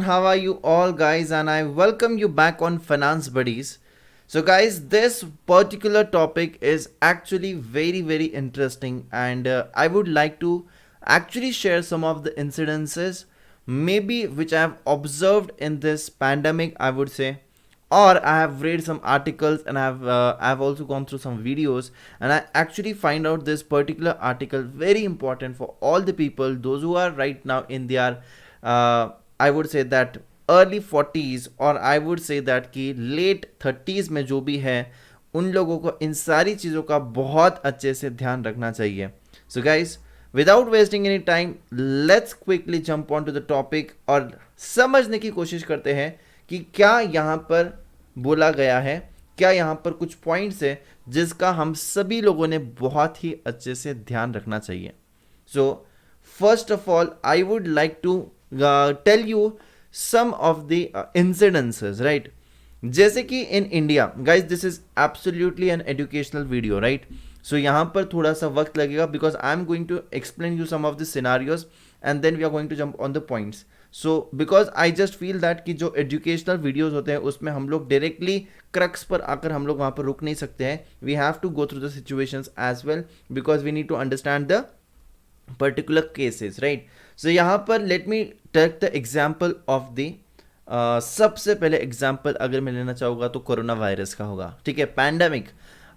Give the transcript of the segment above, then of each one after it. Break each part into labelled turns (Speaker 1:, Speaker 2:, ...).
Speaker 1: how are you all guys, and I welcome you back on Finance Buddies. So guys, this particular topic is actually very interesting, and I would like to actually share some of the incidences maybe which I have observed in this pandemic, I would say, or I have read some articles, and I've also gone through some videos, and I actually find out this particular article very important for all the people, those who are right now in their I would say that early 40s, और आई would say that कि late 30s में जो भी है उन लोगों को इन सारी चीज़ों का बहुत अच्छे से ध्यान रखना चाहिए. So guys, without wasting any time, let's quickly jump on to the topic और समझने की कोशिश करते हैं कि क्या यहाँ पर बोला गया है, क्या यहाँ पर कुछ पॉइंट्स है जिसका हम सभी लोगों ने बहुत ही अच्छे से ध्यान रखना चाहिए. So first of all I would like to tell you some of the incidences, right? जैसे कि in India, guys, this is absolutely an educational video, right? So यहाँ पर थोड़ा सा वक्त लगेगा because I'm going to explain you some of the scenarios and then we are going to jump on the points. So because I just feel that कि जो educational videos होते हैं उसमें हम लोग directly crux पर आकर हम लोग वहाँ पर रुक नहीं सकते हैं. We have to go through the situations as well because we need to understand the particular cases, right? So यहाँ पर let me take the example of the सबसे पहले एग्जाम्पल अगर मैं लेना चाहूँगा तो कोरोना वायरस का होगा. ठीक है, pandemic.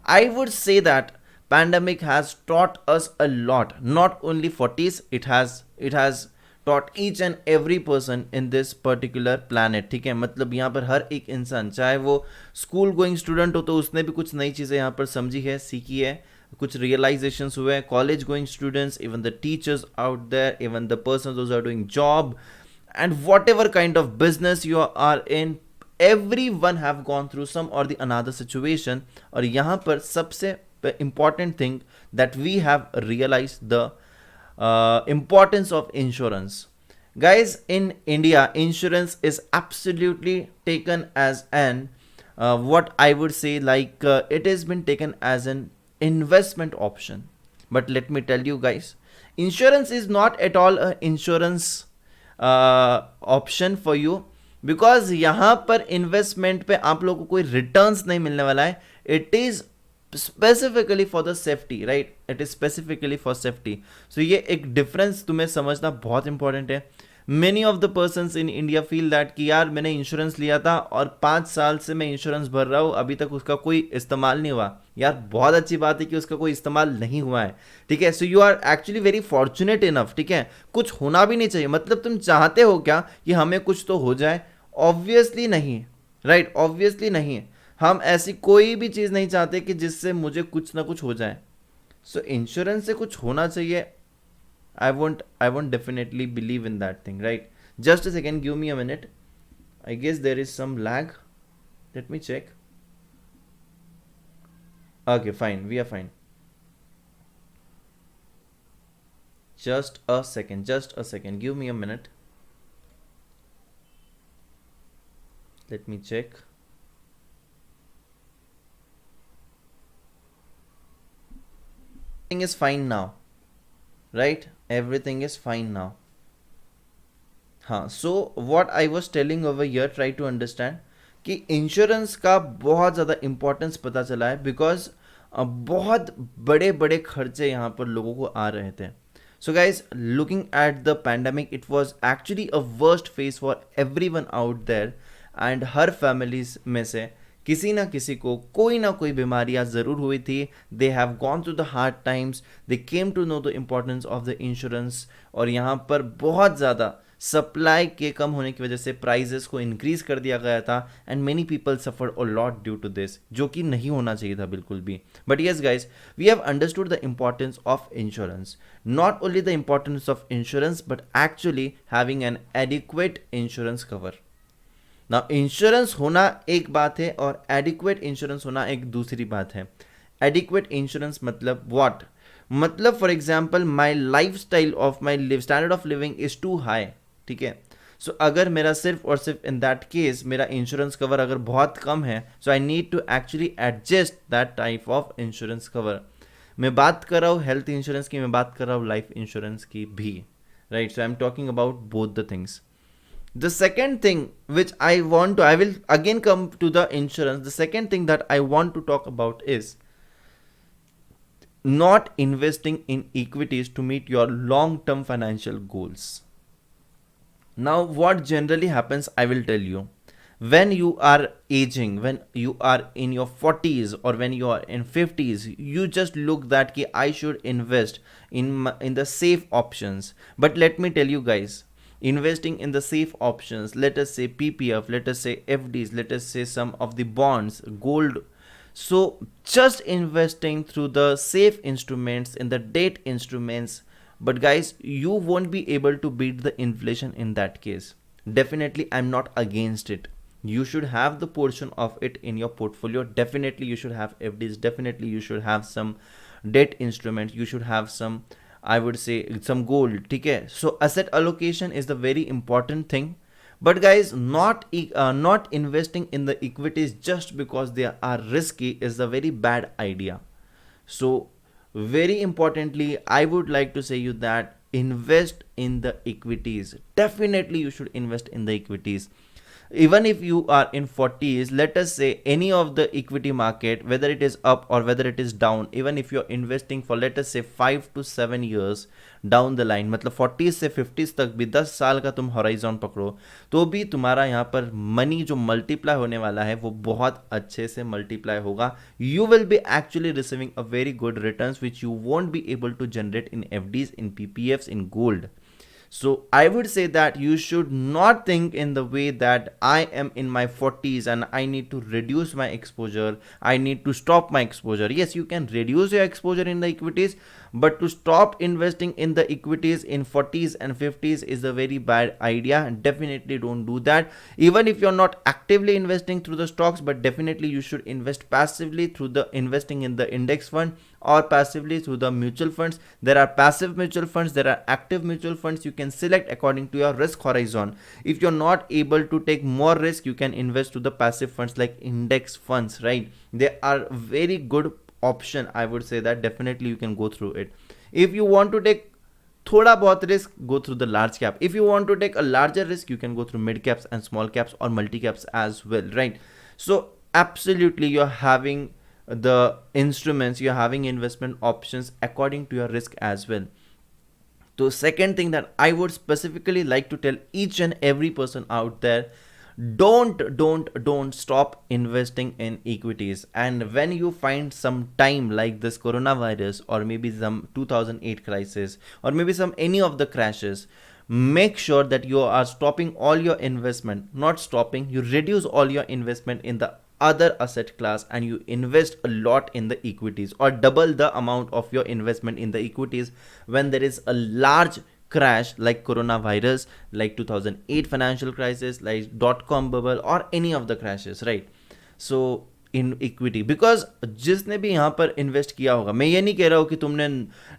Speaker 1: I would say that pandemic has taught us a lot, not only 40s, it has taught each and every person in this particular planet. ठीक है, मतलब यहाँ पर हर एक इंसान, चाहे वो स्कूल गोइंग स्टूडेंट हो तो उसने भी कुछ नई चीज़ें यहाँ पर समझी है, सीखी है, कुछ रियलाइजेशंस हुए. College going students, even the teachers out there, even the persons who are doing job, and whatever kind of business you are in, everyone have gone through some or the another situation. और यहाँ पर सबसे important thing that we have realized the importance of insurance. Guys, in India, insurance is absolutely taken as an what I would say like it has been taken as an investment option. But let me tell you guys, insurance is not at all a insurance option for you, because यहाँ पर investment पे आप लोगों को कोई returns नहीं मिलने वाला है. It is specifically for the safety, right? It is specifically for safety. So ये एक डिफरेंस तुम्हें समझना बहुत इंपॉर्टेंट है. Many of the persons in India feel that कि यार मैंने इंश्योरेंस लिया था और 5 साल से मैं इंश्योरेंस भर रहा हूँ, अभी तक उसका कोई इस्तेमाल नहीं हुआ. यार बहुत अच्छी बात है कि उसका कोई इस्तेमाल नहीं हुआ है. ठीक है, so you are actually very fortunate enough. ठीक है, कुछ होना भी नहीं चाहिए. मतलब तुम चाहते हो क्या कि हमें कुछ तो हो जाए? ऑब्वियसली नहीं, राइट? ऑब्वियसली नहीं. हम ऐसी कोई भी चीज़ नहीं चाहते कि जिससे मुझे कुछ ना कुछ हो जाए. सो इंश्योरेंस से कुछ होना चाहिए. I won't definitely believe in that thing, right? Just a second, give me a minute. I guess there is some lag. Let me check. Okay, fine. We are fine. Just a second. Give me a minute. Let me check. Everything is fine now. Right? Everything is fine now. हाँ, so what I was telling over here, try to understand कि insurance का बहुत ज़्यादा importance पता चला है because बहुत बड़े बड़े खर्चे यहाँ पर लोगों को आ रहे थे. So guys, looking at the pandemic, it was actually a worst phase for everyone out there, and हर फैमिलीज में से किसी ना किसी को कोई ना कोई बीमारियां ज़रूर हुई थी. They have gone through the hard times, they came to know the importance of the insurance. और यहाँ पर बहुत ज़्यादा सप्लाई के कम होने की वजह से प्राइजेस को इंक्रीज कर दिया गया था, and many people suffered a lot due to this, जो कि नहीं होना चाहिए था बिल्कुल भी. But yes guys, we have understood the importance of insurance. Not only the importance of insurance but actually having an adequate insurance cover. ना insurance होना एक बात है और एडिक्वेट इंश्योरेंस होना एक दूसरी बात है. एडिक्वेट इंश्योरेंस मतलब व्हाट? मतलब for example my lifestyle of my standard of living is too high. ठीक है, सो अगर मेरा सिर्फ और सिर्फ इन दैट केस मेरा इंश्योरेंस कवर अगर बहुत कम है, so I need to actually adjust that type of insurance cover. मैं बात कर रहा हूँ हेल्थ इंश्योरेंस की, मैं बात कर रहा हूँ लाइफ इंश्योरेंस की भी, right? So I am talking about both the things. The second thing which I will again come to the insurance. The second thing that I want to talk about is not investing in equities to meet your long term financial goals. Now, what generally happens, I will tell you. When you are aging, when you are in your 40s or when you are in 50s, you just look that ki I should invest in the safe options. But let me tell you guys, investing in the safe options, let us say PPF, let us say FDs, let us say some of the bonds, gold. So just investing through the safe instruments, in the debt instruments, but guys, you won't be able to beat the inflation in that case. Definitely, I'm not against it. You should have the portion of it in your portfolio. Definitely, you should have FDs. Definitely, you should have some debt instruments. You should have some, I would say, some gold. Okay? So asset allocation is the very important thing. But guys, not investing in the equities just because they are risky is a very bad idea. So very importantly, I would like to say you that invest in the equities. Definitely you should invest in the equities. Even if you are in 40s, let us say any of the equity market, whether it is up or whether it is down, even if you're investing for let us say 5 to 7 years down the line, मतलब 40 से 50 तक भी 10 साल का तुम horizon पकड़ो, तो भी तुम्हारा यहाँ पर मनी जो मल्टीप्लाई होने वाला है वो बहुत अच्छे से मल्टीप्लाई होगा. You will be actually receiving a very good returns which you won't be able to generate in FDs, in PPFs, in gold. So I would say that you should not think in the way that I am in my 40s and I need to reduce my exposure. I need to stop my exposure. Yes, you can reduce your exposure in the equities, but to stop investing in the equities in 40s and 50s is a very bad idea. Definitely don't do that. Even if you're not actively investing through the stocks, but definitely you should invest passively through the investing in the index fund or passively through the mutual funds. There are passive mutual funds, there are active mutual funds. You can select according to your risk horizon. If you're not able to take more risk, you can invest to the passive funds like index funds, right? They are very good option. I would say that definitely you can go through it. If you want to take thoda bahut risk, go through the large cap. If you want to take a larger risk, you can go through mid caps and small caps or multi caps as well, right? So absolutely you're having the instruments, you're having investment options according to your risk as well. So second thing that I would specifically like to tell each and every person out there, don't stop investing in equities. And when you find some time like this coronavirus or maybe some 2008 crisis or maybe some any of the crashes, make sure that you are stopping all your investment. Not stopping, you reduce all your investment in the other asset class and you invest a lot in the equities or double the amount of your investment in the equities when there is a large crash like coronavirus, like 2008 financial crisis, like dot-com bubble or any of the crashes, right? So in equity, because जिसने भी यहाँ पर invest किया होगा, मैं ये नहीं कह रहा हूँ कि तुमने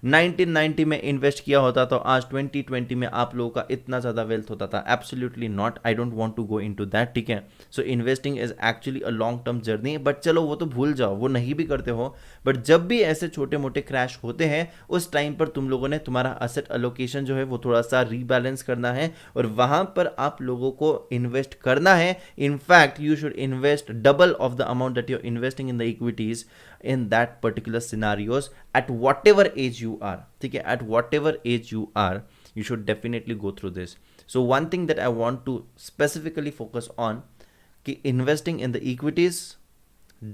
Speaker 1: 1990 में इन्वेस्ट किया होता तो आज 2020 में आप लोगों का इतना ज़्यादा वेल्थ होता था. Absolutely not. I don't want to go into that. ठीक है. So investing is actually a long term journey. But चलो वो तो भूल जाओ, वो नहीं भी करते हो. बट जब भी ऐसे छोटे मोटे क्रैश होते हैं उस टाइम पर तुम लोगों ने तुम्हारा असेट एलोकेशन जो है वो थोड़ा सा रीबैलेंस करना है और वहाँ पर आप लोगों को इन्वेस्ट करना है. In fact you should invest double of the amount that you're investing in the equities in that particular scenarios at whatever age you are. Okay, at whatever age you are, you should definitely go through this. So one thing that I want to specifically focus on, ki investing in the equities,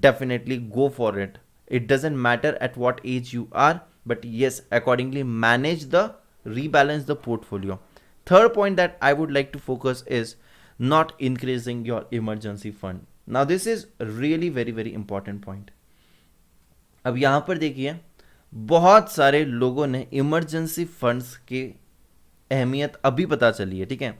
Speaker 1: definitely go for it. It doesn't matter at what age you are, but yes, accordingly manage the rebalance the portfolio. Third point that I would like to focus is not increasing your emergency fund. Now this is really very important point. अब यहाँ पर देखिए बहुत सारे लोगों ने emergency funds की अहमियत अभी पता चली है. ठीक है.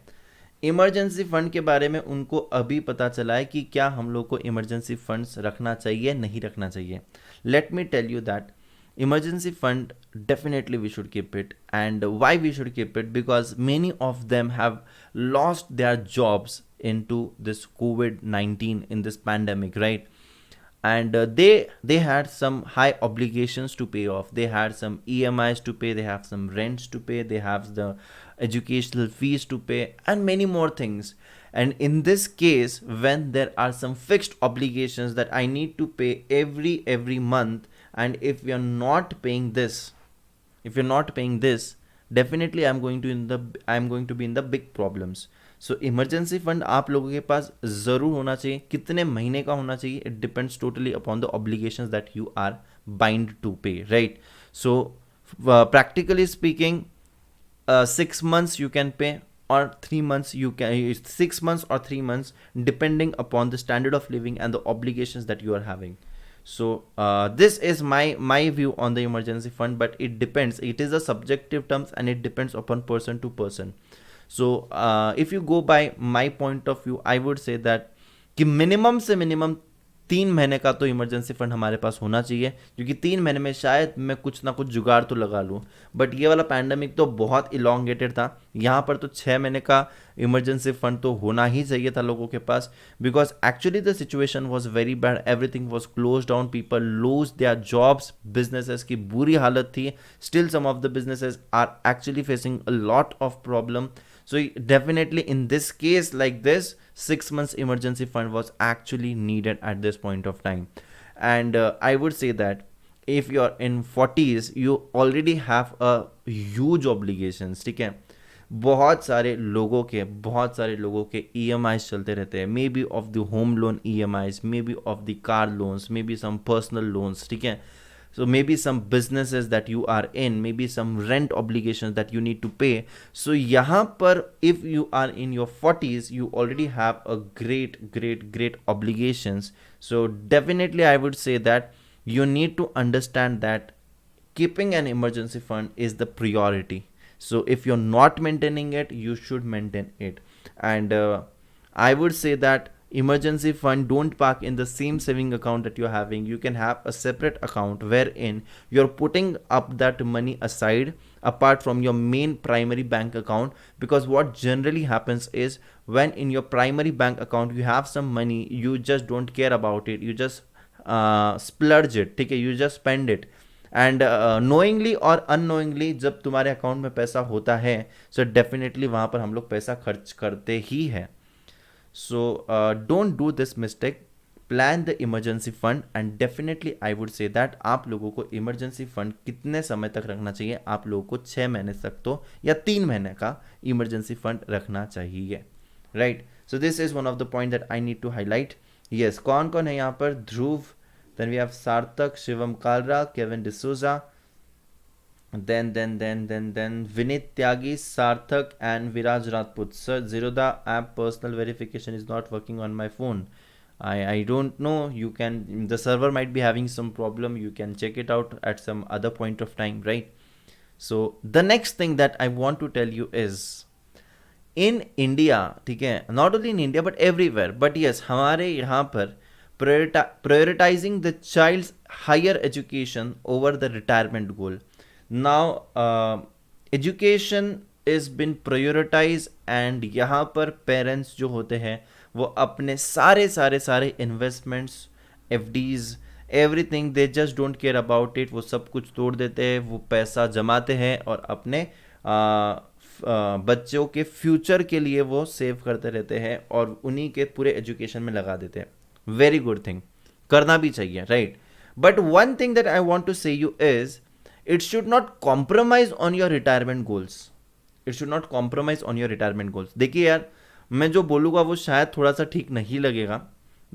Speaker 1: इमरजेंसी फंड के बारे में उनको अभी पता चला है कि क्या हम लोग को इमरजेंसी फंड्स रखना चाहिए नहीं रखना चाहिए. Let me tell you that emergency fund, definitely we should keep it. And why we should keep it? Because many of them have lost their jobs into this COVID-19, in this pandemic, right? and they had some high obligations to pay off. They had some EMIs to pay, they have some rents to pay, they have the educational fees to pay, and many more things. And in this case, when there are some fixed obligations that I need to pay every month, and if we are not paying this, if you're not paying this, definitely I'm going to be in the big problems. So emergency fund आप लोगों के पास ज़रूर होना चाहिए. कितने महीने का होना चाहिए, it depends totally upon the obligations that you are bind to pay, right. So practically speaking, 6 months you can pay, or 3 months you can, 6 months or 3 months, depending upon the standard of living and the obligations that you are having. So this is my view on the emergency fund, but it depends, it is a subjective terms and it depends upon person to person. So if you go by my point of view, I would say that कि minimum से minimum 3 महीने का तो emergency fund हमारे पास होना चाहिए, क्योंकि 3 महीने में शायद मैं कुछ ना कुछ जुगाड़ तो लगा लूँ. बट ये वाला पैंडमिक तो बहुत इलोंगेटेड था, यहाँ पर तो 6 महीने का इमरजेंसी फंड तो होना ही चाहिए था लोगों के पास, because actually the situation was very bad, everything was close down, people lose their jobs, businesses की बुरी हालत थी. Still some of the businesses are actually facing a lot of problem. So definitely in this case like this, 6 months emergency fund was actually needed at this point of time. And I would say that if you're in 40s, you already have a huge obligations. ठीक है, बहुत सारे लोगों के EMIs चलते रहते हैं, maybe of the home loan EMIs, maybe of the car loans, maybe some personal loans. ठीक है, so maybe some businesses that you are in, maybe some rent obligations that you need to pay. So यहाँ पर if you are in your 40s, you already have a great obligations. So definitely I would say that you need to understand that keeping an emergency fund is the priority. So if you're not maintaining it, you should maintain it. And I would say that emergency fund, don't park in the same saving account that you're having. You can have a separate account wherein you're putting up that money aside apart from your main primary bank account, because what generally happens is when in your primary bank account you have some money, you just don't care about it, you just splurge it. ठीक है, you just spend it. And knowingly और unknowingly जब तुम्हारे account में पैसा होता है, so definitely वहाँ पर हम लोग पैसा खर्च करते ही है. So don't do this mistake. Plan the emergency fund, and definitely I would say that आप लोगों को emergency fund कितने समय तक रखना चाहिए, आप लोगों को 6 महीने तक तो या 3 महीने का emergency fund रखना चाहिए, right? So this is one of the point that I need to highlight. Yes, कौन कौन है यहाँ पर? ध्रुव, then we have सार्थक, Shivam Kalra, Kevin D'Souza, then Vinit Tyagi, Sarthak, and Viraj Rajput. Sir, Zerodha app personal verification is not working on my phone. I don't know. You can, the server might be having some problem. You can check it out at some other point of time, right? So the next thing that I want to tell you is in India, ठीक है, not only in India but everywhere, but yes, हमारे यहाँ पर prioritizing the child's higher education over the retirement goal. Now education is been prioritized, and यहाँ पर parents जो होते हैं वो अपने सारे investments, FDs, everything, they just don't care about it. वो सब कुछ तोड़ देते हैं, वो पैसा जमाते हैं और अपने बच्चों के फ्यूचर के लिए वो सेव करते रहते हैं और उन्हीं के पूरे एजुकेशन में लगा देते हैं. वेरी गुड थिंग, करना भी चाहिए, right? But one thing that I want to say you is it should not compromise on your retirement goals. It should not compromise on your retirement goals. देखिए यार, मैं जो बोलूँगा वो शायद थोड़ा सा ठीक नहीं लगेगा,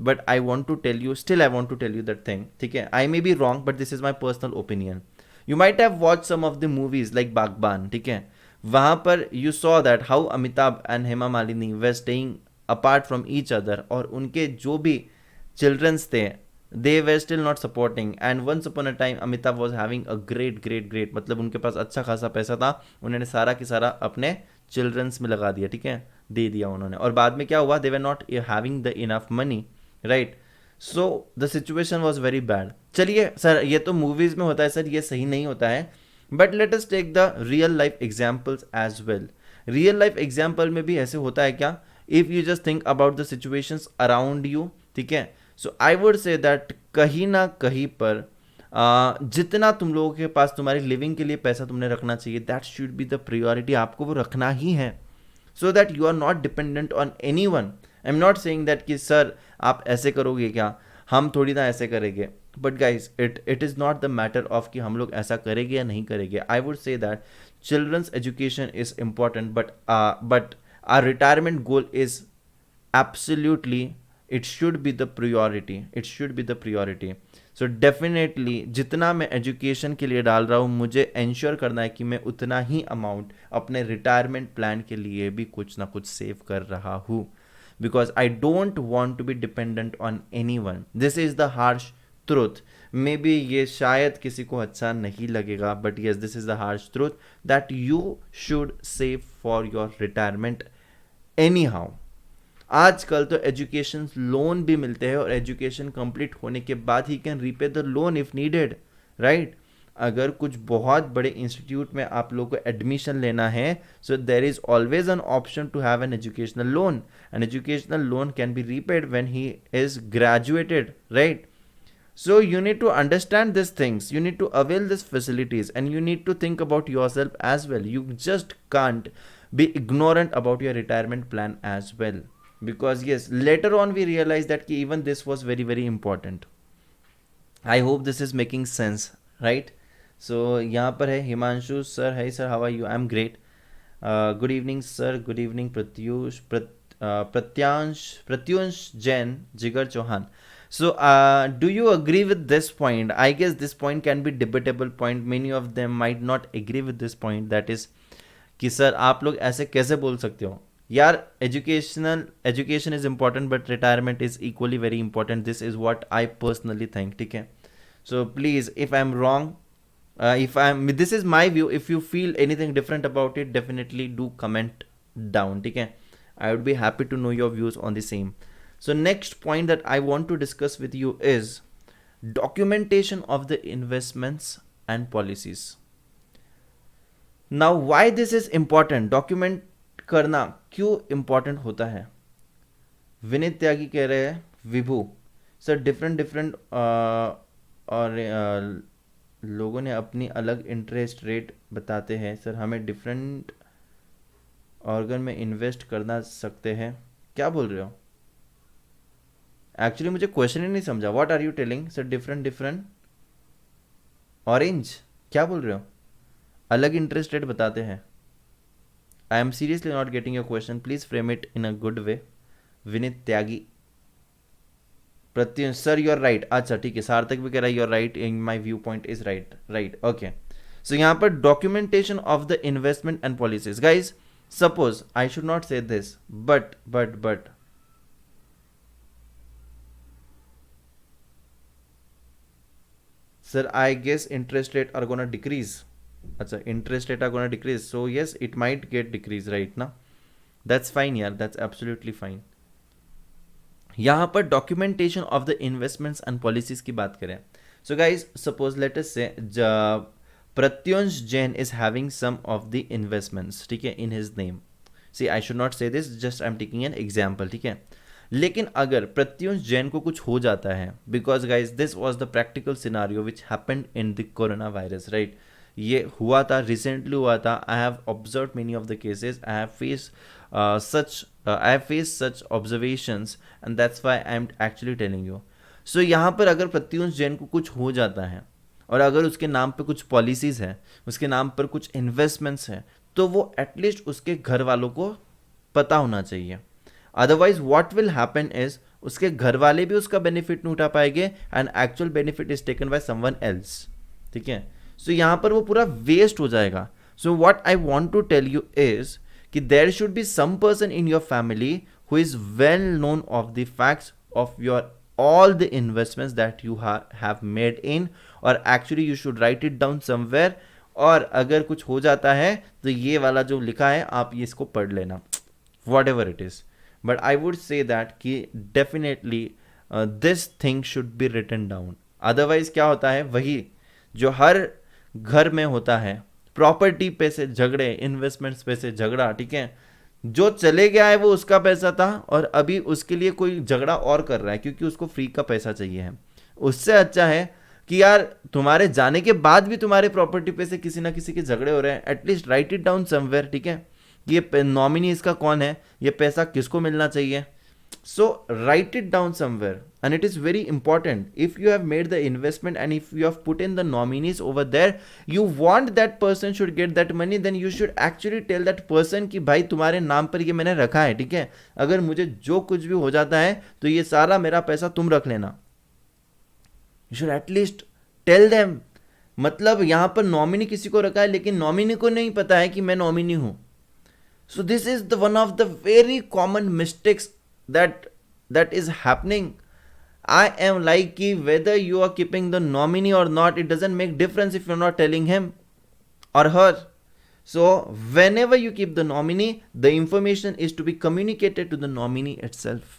Speaker 1: but I want to tell you, still I want to tell you that thing. ठीक है, I may be wrong, but this is my personal opinion. You might have watched some of the movies like बागबान, ठीक है, वहाँ पर you saw that how Amitabh and Hema Malini were staying apart from each other, और उनके जो भी childrens थे, they were still not supporting, and once upon a time Amitabh was having a great, मतलब उनके पास अच्छा खासा पैसा था, उन्होंने सारा की सारा अपने चिल्ड्रंस में लगा दिया, ठीक है, दे दिया उन्होंने, और बाद में क्या हुआ, they were not having the enough money, right? So the situation was very bad. चलिए सर, ये तो मूवीज में होता है सर, ये सही नहीं होता है, but let us take the real life examples as well. Real life example में भी ऐसे होता है क्या? if you just think about the situations around you, ठीक है, so I would say that कहीं ना कहीं पर जितना तुम लोगों के पास तुम्हारी लिविंग के लिए पैसा तुमने रखना चाहिए, that should be the priority, आपको वो रखना ही है, so that you are not dependent on any one. I am not saying that कि सर आप ऐसे करोगे क्या, हम थोड़ी ना ऐसे करेंगे, but guys it is not the matter of कि हम लोग ऐसा करेंगे या नहीं करेंगे। I would say that children's education is important, but our retirement goal is absolutely, it should be the priority, it should be the priority. So definitely जितना मैं एजुकेशन के लिए डाल रहा हूँ, मुझे इंश्योर करना है कि मैं उतना ही अमाउंट अपने रिटायरमेंट प्लान के लिए भी कुछ ना कुछ सेव कर रहा हूँ, because I don't want to be dependent on any one. This is the harsh truth. Maybe ये शायद किसी को अच्छा नहीं लगेगा, but yes this is the harsh truth that you should save for your retirement anyhow. आजकल तो education loan भी मिलते हैं, और एजुकेशन कंप्लीट होने के बाद he can repay the loan if needed, right. अगर कुछ बहुत बड़े इंस्टीट्यूट में आप लोगों को एडमिशन लेना है, so there is always an option to have an educational loan. An educational loan can be repaid when he is graduated, right. So you need to understand these things, you need to avail these facilities, and you need to think about yourself as well. You just can't be ignorant about your retirement plan as well, because yes, later on we realize that ki even this was very very important. I hope this is making sense, right? So यहाँ पर है Himanshu sir, है sir, how are you? I'm great. Good evening sir, good evening Pratyansh Jain, Jigar Chauhan. So, do you agree with this point? I guess this point can be debatable point. Many of them might not agree with this point. That is, कि sir आप लोग ऐसे कैसे बोल सकते हो यार, education is important but retirement is equally very important. This is what I personally think, ठीक है. So please if I am wrong, this is my view. If you feel anything different about it, definitely do comment down, ठीक है. I would be happy to know your views on the same. So next point that I want to discuss with you is documentation of the investments and policies. Now why this is important? Document करना क्यों important होता है? विनीत त्यागी कह रहे हैं विभू sir different और लोगों ने अपनी अलग इंटरेस्ट रेट बताते हैं सर, हमें डिफरेंट ऑर्गन में इन्वेस्ट करना सकते हैं. क्या बोल रहे हो? एक्चुअली मुझे क्वेश्चन ही नहीं समझा. What are you telling sir? Different orange क्या बोल रहे हो? अलग इंटरेस्ट रेट बताते हैं. I am seriously not getting your question. Please frame it in a good way. Vineet Tyagi, Pratyush sir you are right. अच्छा ठीक है, सार्थक भी कह रहा है you are right, in my view point is right. Okay, so यहाँ पर documentation of the investment and policies. Guys suppose I should not से this, but sir I guess interest rate are gonna decrease. अच्छा, interest rate are gonna decrease, so yes it might get decrease, right ना. that's fine यार, that's absolutely fine. यहाँ पर documentation of the investments and policies की बात करें. so guys suppose let us say प्रत्युंश Jain is having some of the investments, ठीक है, in his name. see I should not say this, just I'm taking an example, ठीक है. लेकिन अगर प्रत्युंश जैन को कुछ हो जाता है, because guys this was the practical scenario which happened in the corona virus, right. ये हुआ था, रिसेंटली हुआ था. I have observe many of the cases. I have face such observations and that's why I am actually telling you. So यहाँ पर अगर प्रत्युंश जैन को कुछ हो जाता है और अगर उसके नाम पर कुछ पॉलिसीज है, उसके नाम पर कुछ इन्वेस्टमेंट्स हैं, तो वो एटलीस्ट उसके घर वालों को पता होना चाहिए. Otherwise what will happen is उसके घर वाले भी उसका बेनिफिट नहीं उठा पाएंगे and actual benefit is taken by someone else, ठीक है. सो यहाँ पर वो पूरा वेस्ट हो जाएगा. So what I want to tell you is कि there should be some person in your family who is well known of the facts of your all the investments that you have made in, और actually you should write it down somewhere. और अगर कुछ हो जाता है तो ये वाला जो लिखा है आप ये इसको पढ़ लेना, whatever it is. But I would say that कि definitely this thing should be written down. Otherwise क्या होता है, वही जो हर घर में होता है, प्रॉपर्टी पे से झगड़े, इन्वेस्टमेंट्स पे से झगड़ा, ठीक है. जो चले गया है वो उसका पैसा था और अभी उसके लिए कोई झगड़ा और कर रहा है क्योंकि उसको फ्री का पैसा चाहिए है। उससे अच्छा है कि यार तुम्हारे जाने के बाद भी तुम्हारे प्रॉपर्टी पे से किसी ना किसी के झगड़े हो रहे हैं, at least right it down somewhere, ठीक है। ये नॉमिनी इसका कौन है, ये पैसा किसको मिलना चाहिए, so write it down somewhere. And it is very important, if you have made the investment and if you have put in the nominees over there, you want that person should get that money, then you should actually tell that person कि भाई तुम्हारे नाम पर ये मैंने रखा है, ठीक है, अगर मुझे जो कुछ भी हो जाता है तो ये सारा मेरा पैसा तुम रख लेना। You should at least tell them। मतलब यहां पर नॉमिनी किसी को रखा है लेकिन नॉमिनी को नहीं पता है कि मैं नॉमिनी हूं। So this is the one of the very common mistakes that is happening। I am like कि whether you are keeping the nominee or not, it doesn't make difference if you're not telling him or her। So whenever you keep the nominee, the information is to be communicated to the nominee itself,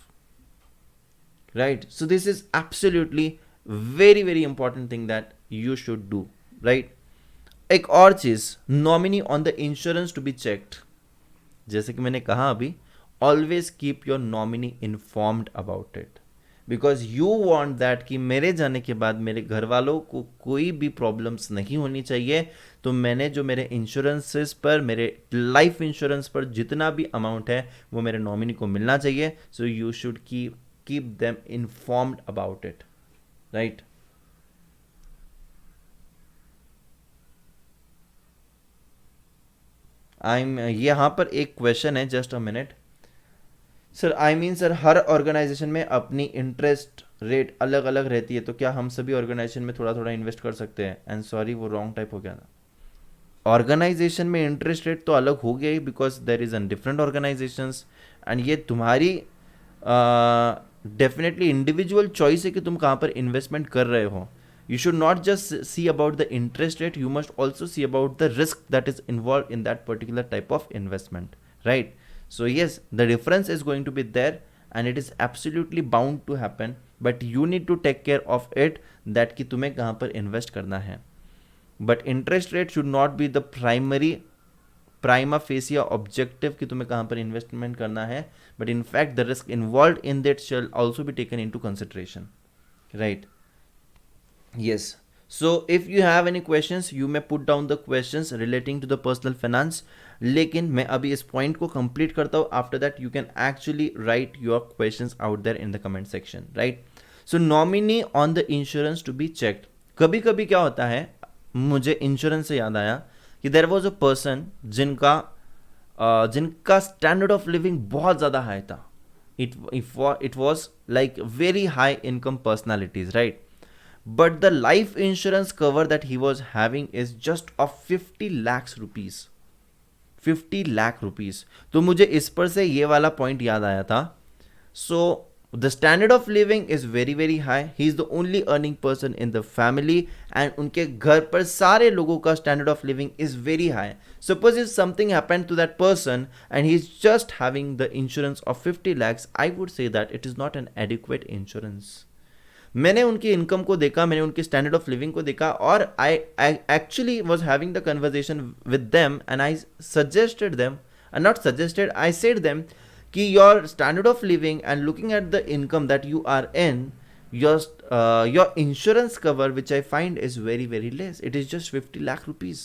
Speaker 1: right? So this is absolutely very very important thing that you should do, right? एक और चीज, nominee on the insurance to be checked. जैसे कि मैंने कहा अभी, always keep your nominee informed about it, because you want that कि मेरे जाने के बाद मेरे घर वालों को कोई भी प्रॉब्लम्स नहीं होनी चाहिए। तो मैंने जो मेरे इंश्योरेंसेस पर, मेरे लाइफ इंश्योरेंस पर जितना भी अमाउंट है वो मेरे नॉमिनी को मिलना चाहिए। So you should keep them informed about it, right. यहाँ पर एक क्वेश्चन है, just a minute sir. Sir हर ऑर्गेनाइजेशन में अपनी इंटरेस्ट रेट अलग अलग रहती है, तो क्या हम सभी ऑर्गेनाइजेशन में थोड़ा थोड़ा इन्वेस्ट कर सकते हैं? एंड सॉरी वो रॉन्ग टाइप हो गया था। ऑर्गेनाइजेशन में इंटरेस्ट रेट तो अलग हो गया ही, because there is an different organizations, and ये तुम्हारी डेफिनेटली इंडिविजुअल चॉइस है कि तुम कहाँ पर इन्वेस्टमेंट कर रहे हो। You should not just see about the interest rate, you must also see about the risk that is involved in that particular type of investment, right? So yes, the difference is going to be there and it is absolutely bound to happen, but you need to take care of it, that कि तुम्हें कहाँ पर invest करना है। But interest rate should not be the prima facie objective कि तुम्हें कहाँ पर investment करना है, but in fact the risk involved in that shall also be taken into consideration, right? Yes, so if you have any questions you may put down the questions relating to the personal finance, लेकिन मैं अभी इस point को complete करता हूँ। After that you can actually write your questions out there in the comment section, right. So nominee on the insurance to be checked. कभी कभी क्या होता है, मुझे इंश्योरेंस से याद आया कि देयर वाज अ पर्सन जिनका स्टैंडर्ड ऑफ लिविंग बहुत ज़्यादा हाई था। It was like very high income personalities, right, but the life insurance cover that he was having is just of 50 lakhs rupees, 50 lakh rupees। तो मुझे इस पर से ये वाला पॉइंट याद आया था। so the standard of living is very very high, he is the only earning person in the family and उनके घर पर सारे लोगों का standard of living is very high। suppose if something happened to that person and he is just having the insurance of 50 lakhs, I would say that it is not an adequate insurance। मैंने उनकी income को देखा, मैंने उनकी standard of living को देखा, और I actually was having the conversation with them and I suggested them, not suggested, I said them कि your standard of living and looking at the income that you are in, your insurance cover which I find is very very less, it is just 50 lakh rupees।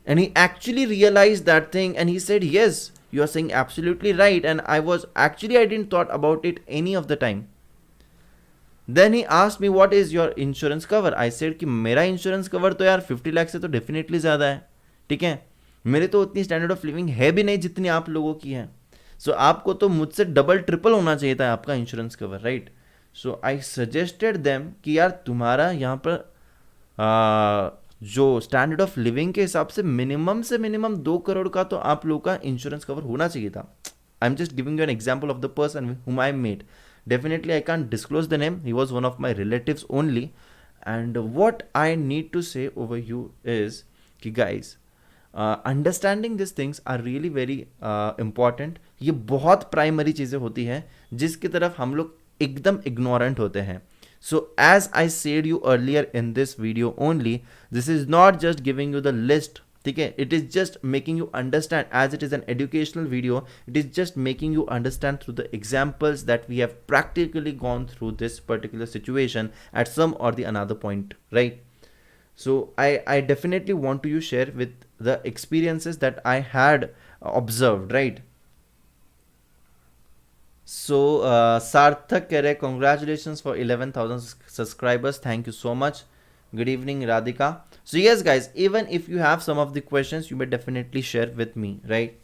Speaker 1: And he actually realized that thing and he said, yes, you are saying absolutely right, and I didn't thought about it any of the time। Then he asked me what is your insurance cover। I said कि मेरा insurance cover तो यार 50 लाख से तो definitely ज़्यादा है, ठीक है, मेरे तो उतनी स्टैंडर्ड ऑफ लिविंग है भी नहीं जितनी आप लोगों की है। सो आपको तो मुझसे डबल ट्रिपल होना चाहिए था आपका इंश्योरेंस कवर, राइट। सो आई सजेस्टेड देम कि यार तुम्हारा यहाँ पर जो स्टैंडर्ड ऑफ लिविंग के हिसाब से मिनिमम 2 करोड़ का तो आप लोगों का इंश्योरेंस कवर होना चाहिए था। I am just giving you an example of the person whom I met। Definitely I can't disclose the name, he was one of my relatives only। and what I need to say over you is कि guys, understanding these things are really very important। ये बहुत primary चीज़ें होती हैं जिसकी तरफ हम लोग एकदम ignorant होते हैं। So as I said you earlier in this video only, this is not just giving you the list ठीक है. It is just making you understand, as it is an educational video, it is just making you understand through the examples that we have practically gone through this particular situation at some or the another point, right? So I definitely want to you share with the experiences that I had observed, right? So Sarthak keh rahe, congratulations for 11,000 subscribers, thank you so much. Good evening Radhika. So yes guys, even if you have some of the questions, you may definitely share with me, right?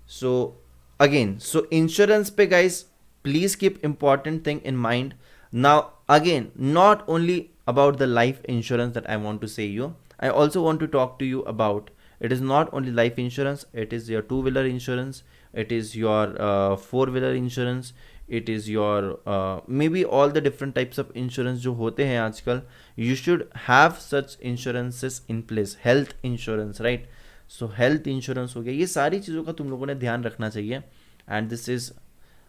Speaker 1: So again, so insurance pe guys, please keep important thing in mind. Now again, not only about the life insurance that I want to say you, I also want to talk to you about, it is not only life insurance, it is your two-wheeler insurance, it is your four-wheeler insurance, it is your maybe all the different types of insurance जो होते हैं आजकल. You should have such insurances in place. Health insurance, right? So health insurance हो गया, ये सारी चीज़ों का तुम लोगों ने ध्यान रखना चाहिए. And this is,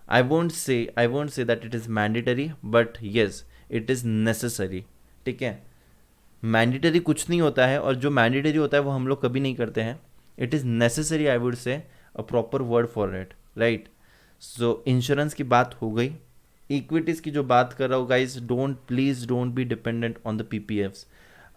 Speaker 1: I won't say that it is mandatory, but yes, it is necessary. ठीक है. मैंडेटरी कुछ नहीं होता है, और जो मैंडेटरी होता है वो हम लोग कभी नहीं करते हैं. It is necessary, I would से a proper word for it, right? So insurance की बात हो गई. इक्विटीज़ की जो बात कर रहा हूँ guys, please don't be dependent on the PPFs.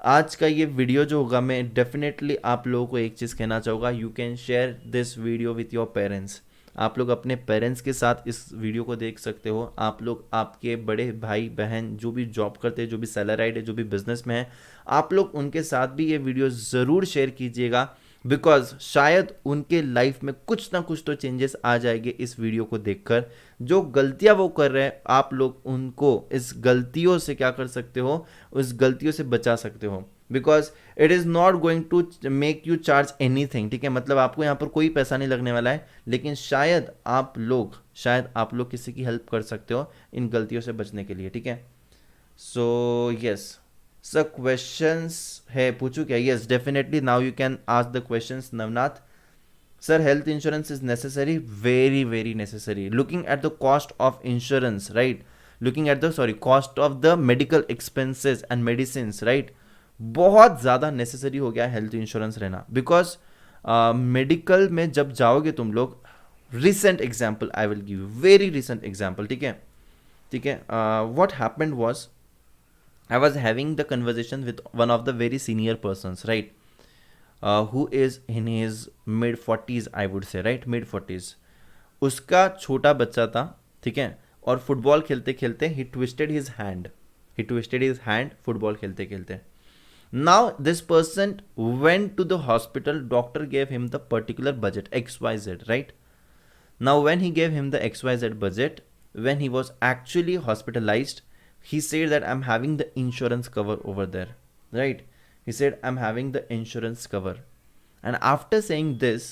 Speaker 1: आज का ये वीडियो जो होगा, मैं डेफिनेटली आप लोगों को एक चीज़ कहना चाहूँगा, you can share this video with your parents. आप लोग अपने पेरेंट्स के साथ इस वीडियो को देख सकते हो. आप लोग, आपके बड़े भाई बहन जो भी जॉब करते हैं, जो भी सैलराइड है, जो भी बिजनेस में है, आप लोग उनके साथ भी ये वीडियो ज़रूर शेयर कीजिएगा, बिकॉज शायद उनके लाइफ में कुछ ना कुछ तो चेंजेस आ जाएंगे इस वीडियो को देखकर. जो गलतियां वो कर रहे हैं, आप लोग उनको इस गलतियों से क्या कर सकते हो, उस गलतियों से बचा सकते हो. Because it is not going to make you charge anything, ठीक है? मतलब आपको यहाँ पर कोई पैसा नहीं लगने वाला है, लेकिन शायद आप लोग किसी की हेल्प कर सकते हो इन गलतियों से बचने के लिए, ठीक है? सो यस सर, क्वेश्चंस है, पूछूं क्या? Yes definitely, now you can ask the questions. Navnath sir, health insurance is necessary, very very necessary. Looking at the cost of insurance, right? Looking at the cost of the medical expenses and medicine, right? बहुत ज़्यादा necessary हो गया health insurance रहना, because medical में जब जाओगे तुम लोग, recent example I will give, very recent example, ठीक है? ठीक है. What happened was, I was having the conversation with one of the very senior persons, right? Who is in his mid 40s, I would say, right? Mid 40s. उसका छोटा बच्चा था, ठीक है? और फुटबॉल खेलते खेलते he twisted his hand football खेलते खेलते. Now this person went to the hospital. Doctor gave him the particular budget XYZ, right? Now when he gave him the XYZ budget, when he was actually hospitalized, he said that I'm having the insurance cover over there, right? He said I'm having the insurance cover. And after saying this,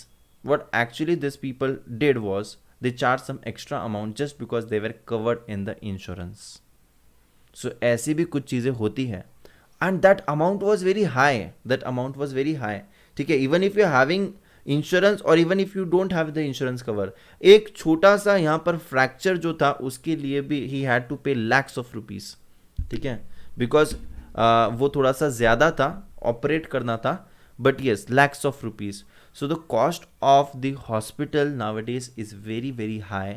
Speaker 1: what actually these people did was they charged some extra amount just because they were covered in the insurance. So ऐसी भी कुछ चीज़ें होती है, and that amount was very high. ठीक है? Even if you're having insurance, और even if you don't have the insurance cover, एक छोटा सा यहाँ पर फ्रैक्चर जो था, उसके लिए भी ही हैड टू पे लैक्स ऑफ रुपीज़, ठीक है? बिकॉज वो थोड़ा सा ज़्यादा था, ऑपरेट करना था, but yes, lakhs of rupees. So the cost of the hospital nowadays is very very high,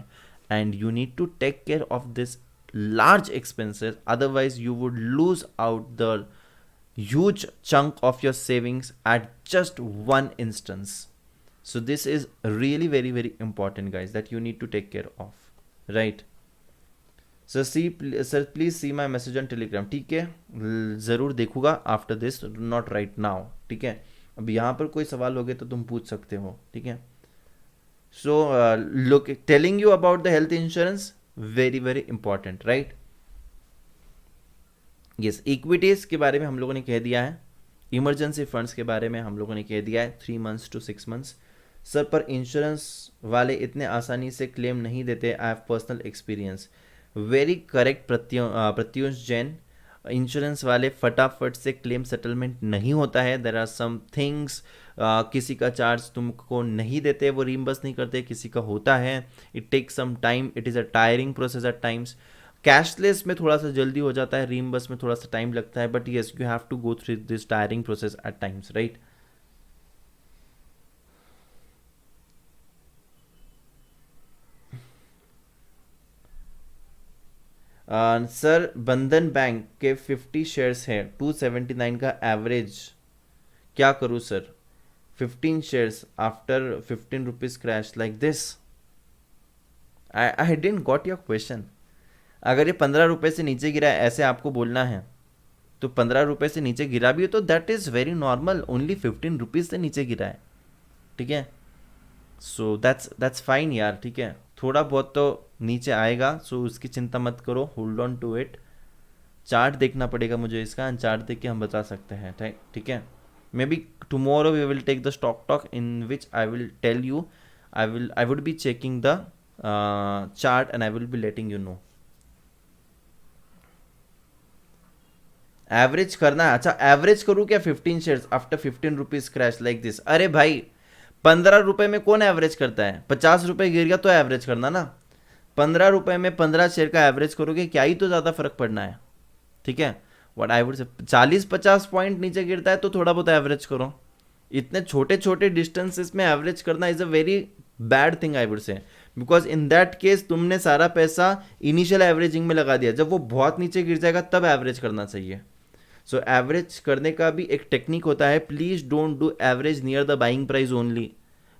Speaker 1: and you need to take care of this large expenses, otherwise you would lose out the huge chunk of your savings at just one instance. So this is really very very important guys, that you need to take care of, right? So sir please see my message on telegram. ठीक है, ज़रूर देखूंगा after this, not right now, ठीक है? अब यहाँ पर कोई सवाल हो गए तो तुम पूछ सकते हो, ठीक है? So look, telling you about the health insurance, very very important, right? Yes, equities के बारे में हम लोगों ने कह दिया है, इमरजेंसी फंड्स के बारे में हम लोगों ने कह दिया है, 3 months to 6 months. सर, पर इंश्योरेंस वाले इतने आसानी से क्लेम नहीं देते, I have personal experience. Very correct Pratyush Jain. Insurance वाले फटाफट से क्लेम सेटलमेंट नहीं होता है. देयर आर सम थिंग्स, किसी का चार्ज तुमको नहीं देते, वो रीइंबर्स नहीं करते, किसी का होता है. It take some time, it is a tiring process at times. Cashless में थोड़ा सा जल्दी हो जाता है, रीइंबर्स में थोड़ा सा टाइम लगता है, but yes, you have to go through this tiring process at times, right? Sir Bandhan bank के 50 शेयर्स हैं, 279 का एवरेज, क्या करूँ sir? 15 shares after 15 rupees crash like this. I didn't got your question. अगर ये 15 रुपये से नीचे गिरा है ऐसे आपको बोलना है, तो 15 रुपये से नीचे गिरा भी है तो that is very normal, only 15 rupees से नीचे गिरा है, ठीक है। सो दैट्स फाइन यार, ठीक है, थोड़ा बहुत तो नीचे आएगा, सो उसकी चिंता मत करो, hold on to it. Chart देखना पड़ेगा मुझे इसका, चार्ट देख के हम बता सकते हैं, ठीक है। Maybe tomorrow we will take the stock talk in which I will tell you, I would be checking the chart and I will be letting you know. Average करना है, अच्छा एवरेज करूँ क्या 15 shares after 15 rupees crash like this? अरे भाई 15 रुपए में कौन एवरेज करता है? 50 रुपए गिर गया तो एवरेज करना ना। 15 रुपए में 15 शेयर का एवरेज करोगे, क्या ही तो ज़्यादा फर्क पड़ना है, ठीक है। व्हाट आई वुड से 40-50 पॉइंट नीचे गिरता है तो थोड़ा बहुत एवरेज करो। इतने छोटे छोटे डिस्टेंसेस में एवरेज करना is a very bad thing I would से, बिकॉज इन दैट केस तुमने सारा पैसा इनिशियल एवरेजिंग में लगा दिया, जब वो बहुत नीचे गिर जाएगा तब एवरेज करना चाहिए। सो एवरेज करने का भी एक टेक्निक होता है, please don't do average near the buying price only,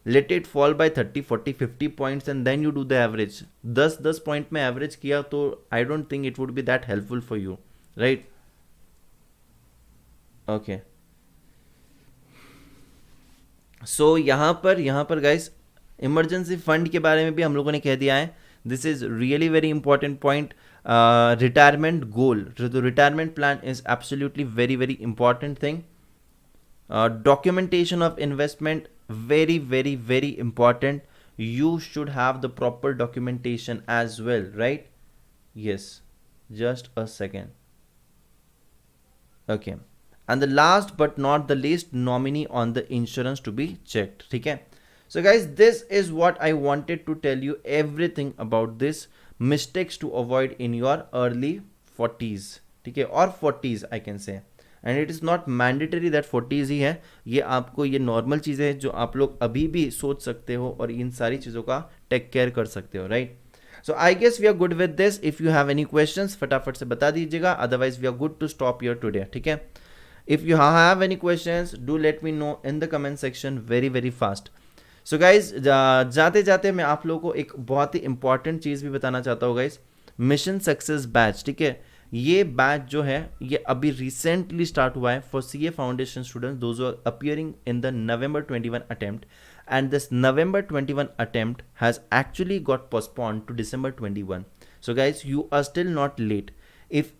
Speaker 1: let it fall by 30-40-50 points and then you do the average. 10-10 point में एवरेज किया तो I don't think it would be that helpful for you, right? Okay, so यहाँ पर guys emergency fund के बारे में भी हम लोगों ने कह दिया है। This is really very important point. Retirement goal, तो retirement plan is absolutely very very important thing. Documentation of investment, very very very important. You should have the proper documentation as well, right? Yes, just a second. Okay, and the last but not the least, nominee on the insurance to be checked, ठीक है। So guys, this is what I wanted to tell you, everything about this mistakes to avoid in your early 40s, ठीक है, और 40s I can say, and it is not mandatory that 40s ही है, ये आपको ये normal चीज़ें हैं जो आप लोग अभी भी सोच सकते हो और इन सारी चीज़ों का टेक केयर कर सकते हो, right? So I guess we are good with this. If you have any questions फटाफट से बता दीजिएगा, otherwise we are good to stop your today, ठीक है। If you have any questions do let me know in the comment section very very fast. So guys जाते जाते मैं आप लोगों को एक बहुत ही इंपॉर्टेंट चीज़ भी बताना चाहता हूँ गाइज, मिशन सक्सेस बैच, ठीक है। ये बैच जो है ये अभी रिसेंटली स्टार्ट हुआ है for CA foundation students those are appearing in the November 21 attempt, and this November 21 attempt has actually got postponed to December 21. So guys, you are still not late.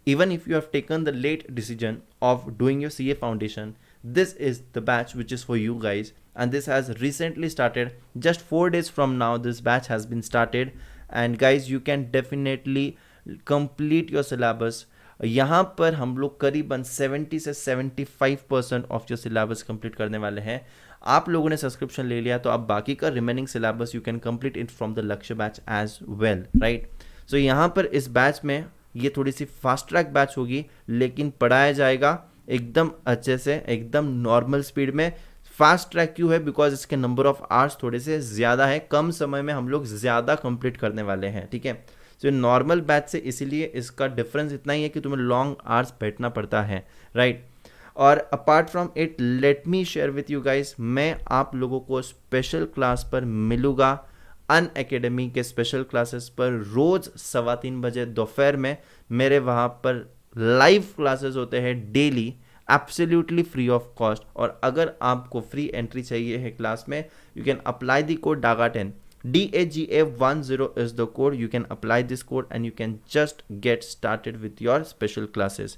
Speaker 1: Even if you have taken the late decision of doing your CA foundation, this is the batch which is for you guys, and this has recently started. Just 4 days from now this batch has been started, and guys you can definitely complete your syllabus. यहाँ पर हम लोग करीबन 70 से 75% of your syllabus complete करने वाले हैं। आप लोगों ने सब्सक्रिप्शन ले लिया तो अब बाकी का remaining syllabus you can complete it from the लक्ष्य बैच एज वेल, राइट? सो यहाँ पर इस बैच में ये थोड़ी सी फास्ट ट्रैक बैच होगी, लेकिन पढ़ाया जाएगा एकदम अच्छे से, एकदम नॉर्मल स्पीड में। फास्ट ट्रैक क्यों है? बिकॉज इसके नंबर ऑफ आवर्स थोड़े से ज़्यादा है, कम समय में हम लोग ज़्यादा कंप्लीट करने वाले हैं, ठीक है। तो नॉर्मल बैच से इसीलिए इसका डिफरेंस इतना ही है कि तुम्हें लॉन्ग आवर्स बैठना पड़ता है, राइट? और apart from it let me share with you guys, मैं आप लोगों को स्पेशल क्लास पर मिलूंगा अनअकैडमी के स्पेशल क्लासेस पर रोज़ 3:15 बजे दोपहर में। मेरे वहाँ पर लाइव क्लासेस होते हैं daily, absolutely free of cost. और अगर आपको फ्री एंट्री चाहिए है क्लास में, you can apply the code DAGA10, DAGA10 is the code. You can apply this code and you can just get started with your special classes.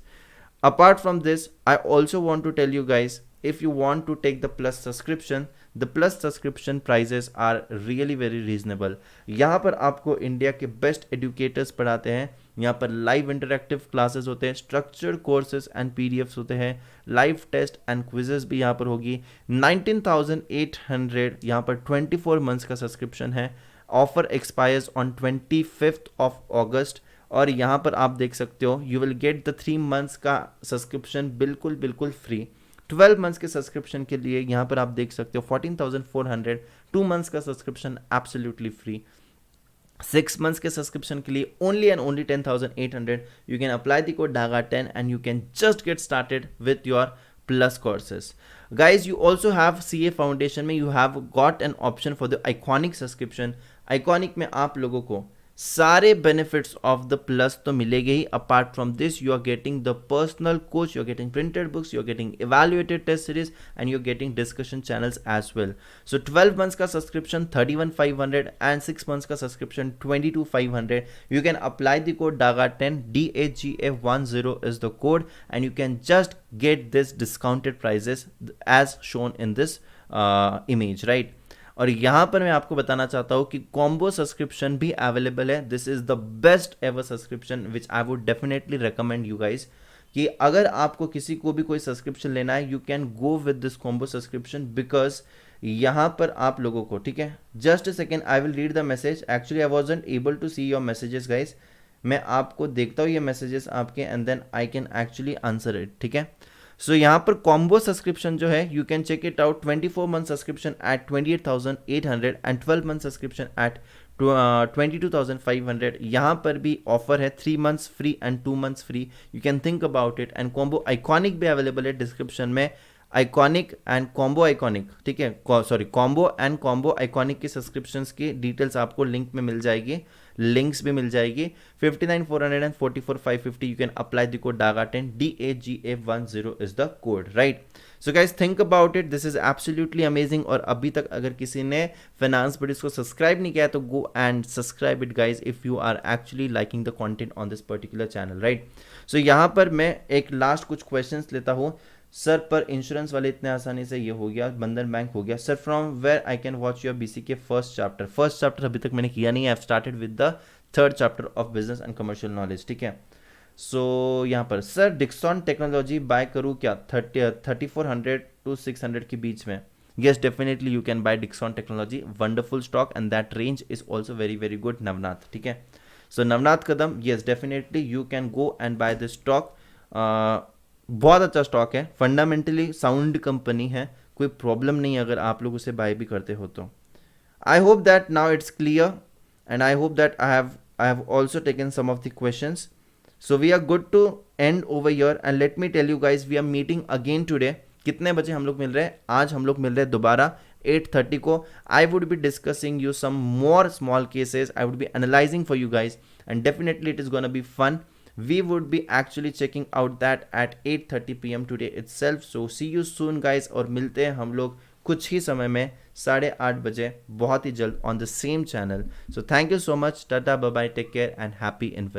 Speaker 1: Apart from this, I also want to tell you guys, if you want to take the plus subscription, the plus subscription prices are really very reasonable. यहाँ पर आपको India के best educators पढ़ाते हैं, यहाँ पर live interactive classes होते हैं, स्ट्रक्चर्ड कोर्सेज एंड पीडीएफ्स होते हैं, लाइव टेस्ट एंड क्विजेस भी यहाँ पर होगी। 19,800 यहाँ पर 24 मंथ्स का सब्सक्रिप्शन है। Offer expires on 25th of August, और यहाँ पर आप देख सकते हो you will get the 3 months का सब्सक्रिप्शन बिल्कुल बिल्कुल फ्री। 12 मंथ्स के सब्सक्रिप्शन के लिए यहाँ पर आप देख सकते हो 14,400, 2 मंथ्स का सब्सक्रिप्शन एब्सोल्युटली फ्री। 6 months के सब्सक्रिप्शन के लिए only and only 10,800. You can apply the code DAGA10 and you can just get started with your plus courses. Guys, you also have CA Foundation में you have got an option for the iconic subscription. Iconic में आप लोगों को सारे benefits of the plus तो मिलेंगे ही. Apart from this you are getting the personal coach, you are getting printed books, you are getting evaluated test series and you are getting discussion channels as well. So 12 months का subscription 31,500 and 6 months का subscription 22,500. You can apply the code DAGA10, DAGA10 is the code, and you can just get this discounted prices as shown in this image, right? और यहाँ पर मैं आपको बताना चाहता हूँ कि कॉम्बो सब्सक्रिप्शन भी अवेलेबल है. This is the best ever subscription which I would definitely recommend you guys, कि अगर आपको किसी को भी कोई सब्सक्रिप्शन लेना है you can go with this combo subscription, because यहाँ पर आप लोगों को, ठीक है, just a second I will read the message. Actually I wasn't able to see your messages guys. मैं आपको देखता हूँ ये मैसेजेस आपके and then I can actually answer it, ठीक है. सो यहाँ पर कॉम्बो सब्सक्रिप्शन जो है you can check it out. 24 month subscription at 28,800 and 12 month subscription eight 22,500. यहाँ पर भी ऑफर है 3 months free and 2 months free. You can think about it. And combo iconic भी अवेलेबल है डिस्क्रिप्शन में. आइकॉनिक एंड कॉम्बो आइकॉनिक, ठीक है, sorry, combo and combo iconic की सब्सक्रिप्शंस की डिटेल्स आपको लिंक में मिल जाएगी, लिंक्स भी मिल जाएगी. 59,400 and 44,550. You can apply the code DAGA10, DAGA10 is the code, right? So guys, think about it. This is absolutely amazing. और अभी तक अगर किसी ने फाइनेंस बडीज को सब्सक्राइब नहीं किया तो go and subscribe it guys if you are actually liking the content on this particular channel, right? So यहाँ पर मैं एक लास्ट कुछ क्वेश्चंस लेता हूँ. सर पर इंश्योरेंस वाले इतने आसानी से ये हो गया, बंधन बैंक हो गया. Sir from where I can watch your BC के फर्स्ट चैप्टर अभी तक मैंने किया नहीं है. I have started with the third chapter of business and commercial knowledge, ठीक है. सो यहाँ पर सर डिक्सॉन टेक्नोलॉजी बाय करूँ क्या 3400 to 600 के बीच में? Yes, definitely you can buy Dixon Technology, wonderful stock and that range is also very very good. Navnath, ठीक है. So Navnath Kadam, yes definitely you can go and buy this stock. बहुत अच्छा stock है, fundamentally sound company है, कोई problem नहीं है अगर आप लोग उसे बाय भी करते हो तो. I hope that now it's clear and I hope that I have also taken some of the questions. So we are good to end over here and let me tell you guys we are meeting again today. कितने बजे हम लोग मिल रहे हैं? आज हम लोग मिल रहे हैं दोबारा 8:30 को. I would be discussing you some more small cases. I would be analysing for you guys and definitely it is gonna be fun. We would be actually checking out that at 8:30 PM today itself. So see you soon guys और मिलते हैं हम लोग कुछ ही समय में 8:30 बजे बहुत ही जल्द on the same channel. So thank you so much. Tata, bye bye, take care and happy investing.